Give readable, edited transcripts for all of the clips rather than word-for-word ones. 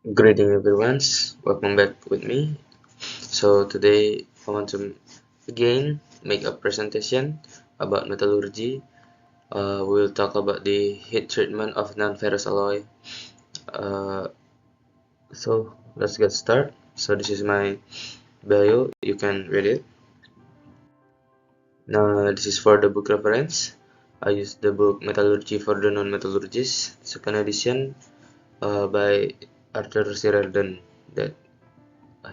Greeting everyone, welcome back with me. So today I want to again make a presentation about metallurgy. We'll talk about the heat treatment of non-ferrous alloy. Uh, so let's get started. So this is my bio, you can read it. Now this is for the book reference. I use the book Metallurgy for the Non-Metallurgist, second edition by Arthur C. Riordan. That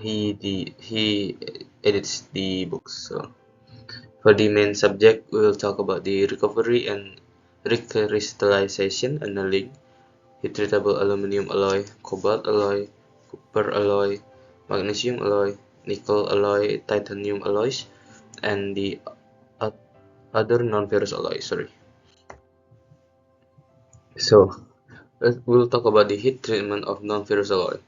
he edits the books. So for the main subject, we will talk about the recovery and recrystallization annealing, heat treatable aluminum alloy, cobalt alloy, copper alloy, magnesium alloy, nickel alloy, titanium alloys, and the other non-ferrous alloys. Sorry. So we'll talk about the heat treatment of non-ferrous alloy.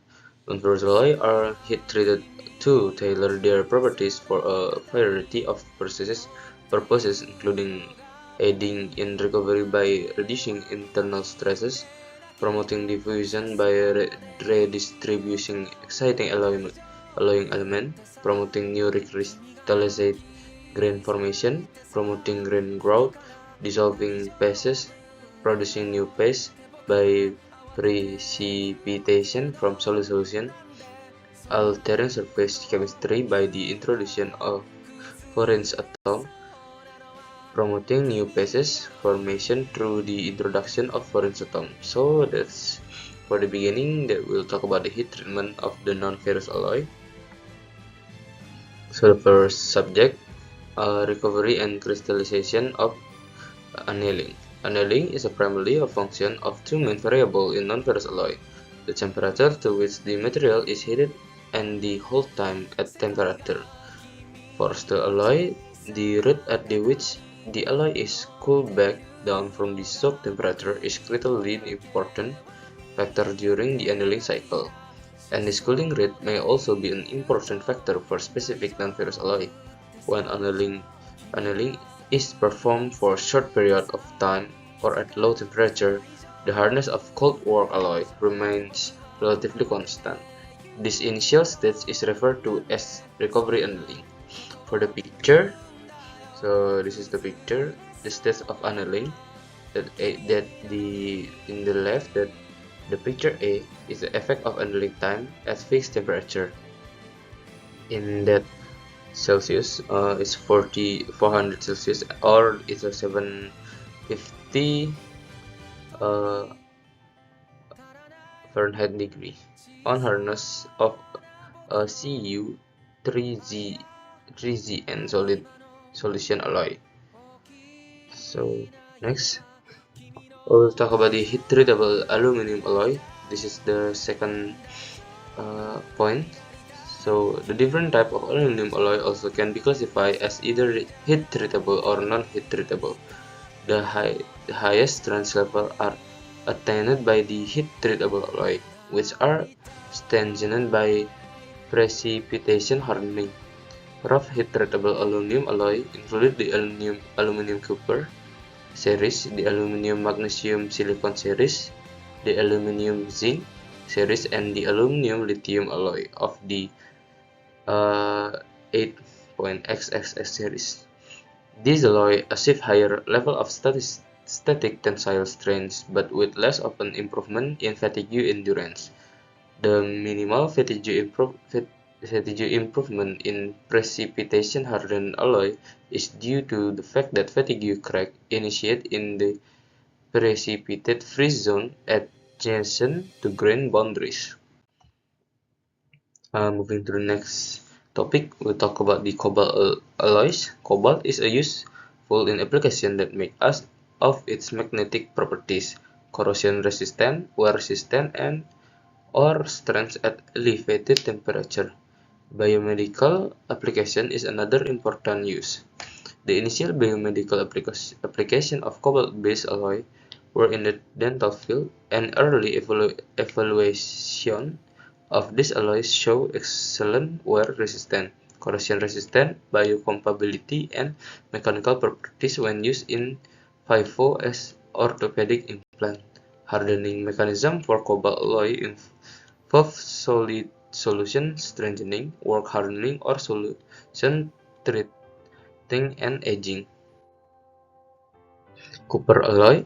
Non-ferrous alloy are heat treated to tailor their properties for a variety of purposes including aiding in recovery by reducing internal stresses, promoting diffusion by redistributing exciting alloying element, promoting new recrystallized grain formation, promoting grain growth, dissolving phases, producing new paste by precipitation from solid solution, altering surface chemistry by the introduction of foreign atom, promoting new phases formation through the introduction of foreign atom. So that's for the beginning that we'll talk about the heat treatment of the non-ferrous alloy. So the first subject, recovery and crystallization of annealing. Annealing is primarily a function of two main variables in non-ferrous alloy: the temperature to which the material is heated and the hold time at temperature. For the alloy, the rate at which the alloy is cooled back down from the soak temperature is critically important factor during the annealing cycle, and this cooling rate may also be an important factor for specific non-ferrous alloy. When annealing is performed for a short period of time or at low temperature, the hardness of cold work alloy remains relatively constant. This initial stage is referred to as recovery annealing. For the picture, so this is the picture, the stage of annealing. That the in the left, that the picture A is the effect of annealing time at fixed temperature. In that Celsius is 400 Celsius, or it's a 750 uh, Fahrenheit degree on hardness of a Cu 3Zn solid solution alloy. So next we'll talk about the heat treatable aluminum alloy. This is the second point. So the different type of aluminum alloy also can be classified as either heat treatable or non-heat treatable. The highest strength level are attained by the heat treatable alloy, which are strengthened by precipitation hardening. Rough heat treatable aluminum alloy include the aluminum copper series, the aluminum magnesium silicon series, the aluminum zinc series, and the aluminum lithium alloy of the 8.XXX series. These alloy achieve higher level of static tensile strength, but with less of an improvement in fatigue endurance. The minimal fatigue improvement in precipitation hardened alloy is due to the fact that fatigue crack initiate in the precipitate freeze zone adjacent to grain boundaries. Moving to the next topic, we'll talk about the cobalt alloys. Cobalt is a useful in application that make us of its magnetic properties, corrosion resistant, wear resistant, and or strength at elevated temperature. Biomedical application is another important use. The initial biomedical application of cobalt-based alloy were in the dental field, and early evaluation of these alloys show excellent wear resistance, corrosion resistance, biocompatibility, and mechanical properties when used in FIFO as orthopedic implant. Hardening mechanism for cobalt alloy Fourth, solid solution strengthening, work hardening, or solution treating and aging. Copper alloy.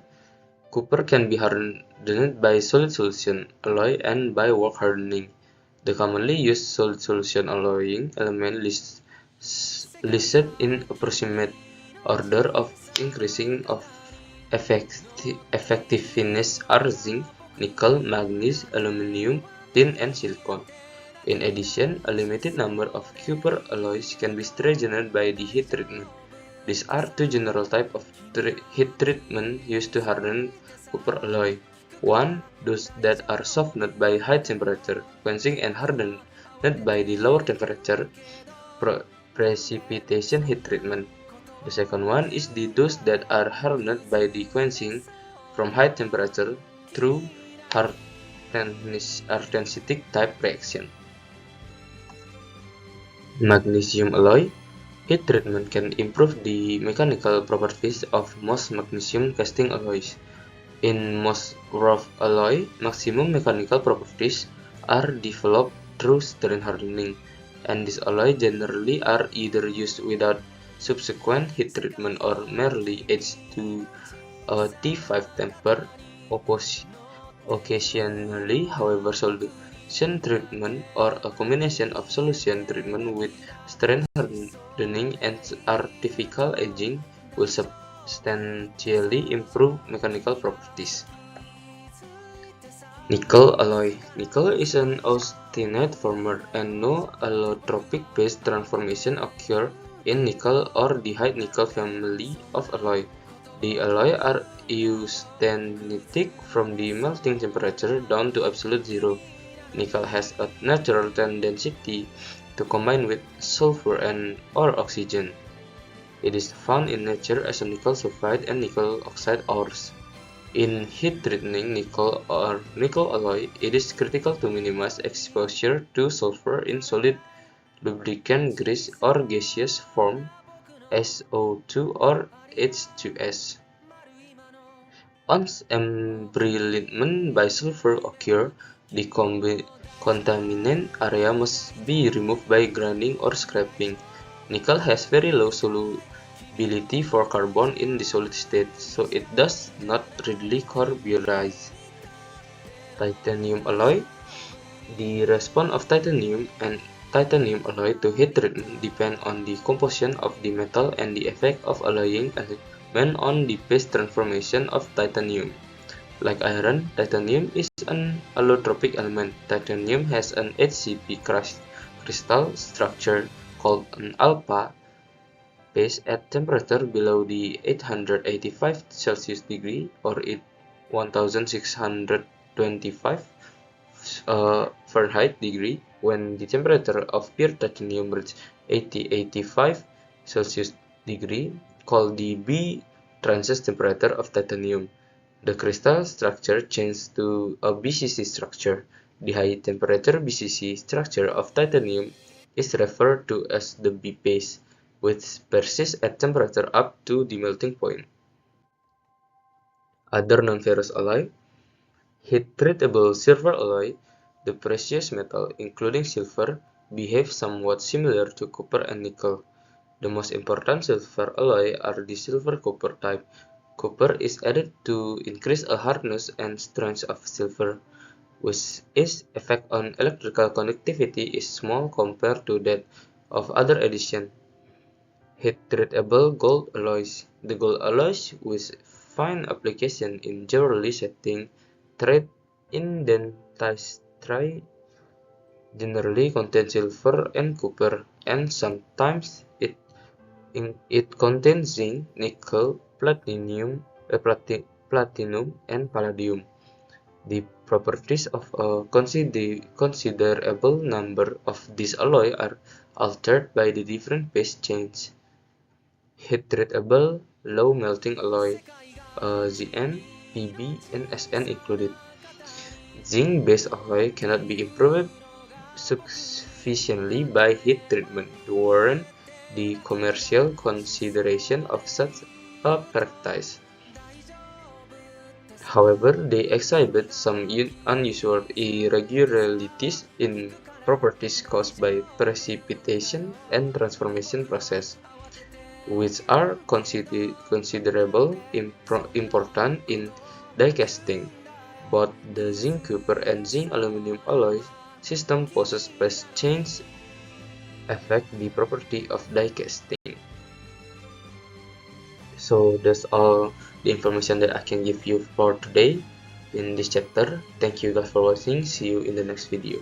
Copper can be hardened by solid solution alloy and by work hardening. The commonly used solid solution alloying element listed in approximate order of increasing of effectiveness are zinc, nickel, manganese, aluminum, tin, and silicon. In addition, a limited number of copper alloys can be strengthened by the heat treatment. These are two general types of heat treatment used to harden copper alloy. One, those that are softened by high temperature quenching and hardened by the lower temperature precipitation heat treatment. The second one is those that are hardened by the quenching from high temperature through artensitic type reaction. Magnesium alloy. Heat treatment can improve the mechanical properties of most magnesium casting alloys. In most rough alloy, maximum mechanical properties are developed through strain hardening, and these alloys generally are either used without subsequent heat treatment or merely aged to a T5 temper. Occasionally, however, solution treatment or a combination of solution treatment with strain hardening and artificial aging will substantially improve mechanical properties. Nickel alloy. Nickel is an austenite former, and no allotropic base transformation occur in nickel or the high nickel family of alloy. The alloys are austenitic from the melting temperature down to absolute zero. Nickel has a natural tendency to combine with sulfur or oxygen. It is found in nature as a nickel sulfide and nickel oxide ores. In heat treating nickel or nickel alloy, it is critical to minimize exposure to sulfur in solid lubricant grease or gaseous form SO2 or H2S. Once embrittlement by sulfur occurs, the contaminant area must be removed by grinding or scraping. Nickel has very low solubility for carbon in the solid state, so it does not readily carburize. Titanium alloy. The response of titanium and titanium alloy to heat treatment depend on the composition of the metal and the effect of alloying element on the phase transformation of titanium. Like iron, titanium is an allotropic element. Titanium has an HCP crystal structure called an alpha base at temperature below the 885 Celsius degree or 1625 Fahrenheit degree. When the temperature of pure titanium reaches 8085 Celsius degree, called the B transient temperature of titanium, the crystal structure changes to a BCC structure. The high temperature BCC structure of titanium is referred to as the B phase, which persists at temperature up to the melting point. Other non-ferrous alloy. Heat-treatable silver alloy, the precious metal, including silver, behave somewhat similar to copper and nickel. The most important silver alloy are the silver-copper type. Copper is added to increase the hardness and strength of silver, which its effect on electrical conductivity is small compared to that of other additions. Heat-treatable gold alloys. The gold alloys with fine application in jewelry setting treat in dentistry generally contain silver and copper, and sometimes it contains zinc, nickel, platinum, and palladium. The properties of a considerable number of these alloys are altered by the different phase changes. Heat-treatable low-melting alloy, Zn, Pb, and Sn included. Zinc-based alloy cannot be improved sufficiently by heat treatment to warrant the commercial consideration of such a practice. However, they exhibit some unusual irregularities in properties caused by precipitation and transformation process, which are considerable important in die casting. Both the zinc copper and zinc aluminum alloy system poses phase change affect the property of die casting. So that's all the information that I can give you for today in this chapter. Thank you guys for watching. See you in the next video.